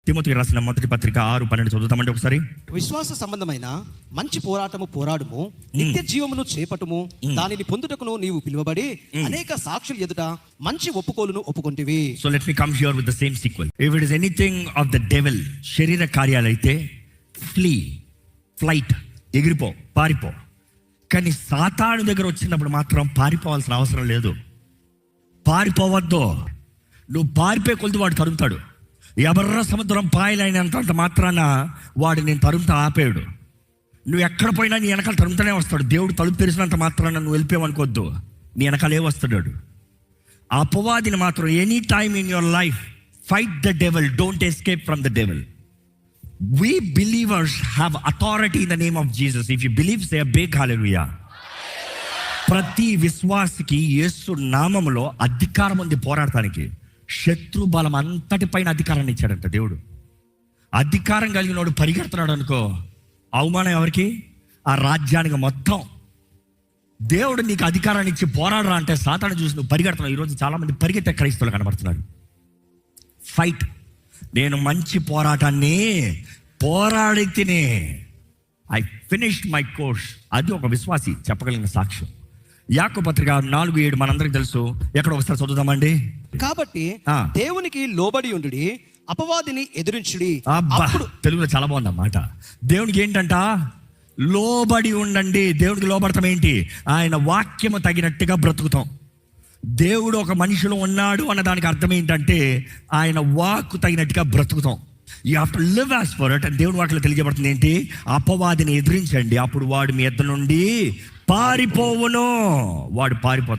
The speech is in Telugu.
తిమోతికి రాసిన మొదటి పత్రిక 6:12 చదువుతామంటే ఒకసారి. విశ్వాస సంబంధమైన మంచి పోరాటము పోరాడుము, నిత్య జీవమును చేపట్టుము, దానిని పొందుటకును నీవు పిలువబడి అనేక సాక్షులు ఎదుట మంచి ఒప్పుకోలును ఒప్పుకొంటివి. So let me come here with the same sequel. If it is anything of the devil, శరీర కార్యాలైతే ఫ్లైట్, ఎగిరిపో, పారిపో. కానీ సాతాను దగ్గర వచ్చినప్పుడు మాత్రం పారిపోవాల్సిన అవసరం లేదు. పారిపోవద్దు. నువ్వు పారిపోయే కొలిది వాడు తరుముతాడు. ఎర్ర సముద్రం పాయలైనంత మాత్రాన వాడు నేను తరుముతా ఆపేయడు. నువ్వు ఎక్కడ పోయినా నీ వెనకాల తరుముతూనే వస్తాడు. దేవుడు తలుపు తెరిచినంత మాత్రాన నువ్వు వెళ్ళిపోవనుకోవద్దు, నీ వెనకాలే వస్తాడు. ఆ అపవాదిని మాత్రం any time in your life fight the devil, don't escape from the devil. We believers have authority in the name of Jesus. If you believe, say a big hallelujah. ప్రతి విశ్వాసికి యేసు నామములో అధికారం ఉంది పోరాడటానికి. శత్రు బలం అంతటిపైన అధికారాన్ని ఇచ్చాడంట దేవుడు. అధికారం కలిగినోడు పరిగెడుతున్నాడు అనుకో, అవమానం ఎవరికి? ఆ రాజ్యానికి మొత్తం. దేవుడు నీకు అధికారాన్ని ఇచ్చి పోరాడరా అంటే సాతాను చూసి నువ్వు పరిగెడుతున్నావు. ఈరోజు చాలా మంది పరిగెత్తే క్రైస్తవులు కనబడుతున్నారు. ఫైట్. నేను మంచి పోరాటాన్ని పోరాడి తినే, ఐ ఫినిష్డ్ మై కోర్స్. అది ఒక విశ్వాసి చెప్పగలిగిన సాక్ష్యం. యాకోబు పత్రిక 4:7 మనందరికి తెలుసు. ఎక్కడ ఒకసారి చదువుదామండి. కాబట్టి దేవునికి లోబడి ఉండుడి, అపవాదిని ఎదిరించుడి. తెలుగులో చాలా బాగుంది అన్నమాట. దేవునికి ఏంటంట? లోబడి ఉండండి. దేవుడికి లోబడతాం ఏంటి? ఆయన వాక్యము తగినట్టుగా బ్రతుకుతాం. దేవుడు ఒక మనిషిలో ఉన్నాడు అన్న దానికి అర్థం ఏంటంటే ఆయన వాక్కు తగినట్టుగా బ్రతుకుతాం. You have to live as for it. And దేవుడి వాటిలో తెలియజేయబడుతుంది ఏంటి? అపవాదిని ఎదిరించండి, అప్పుడు వాడు మీ ఎద్ద నుండి పారిపోవును. వాడు పారిపోతాడు.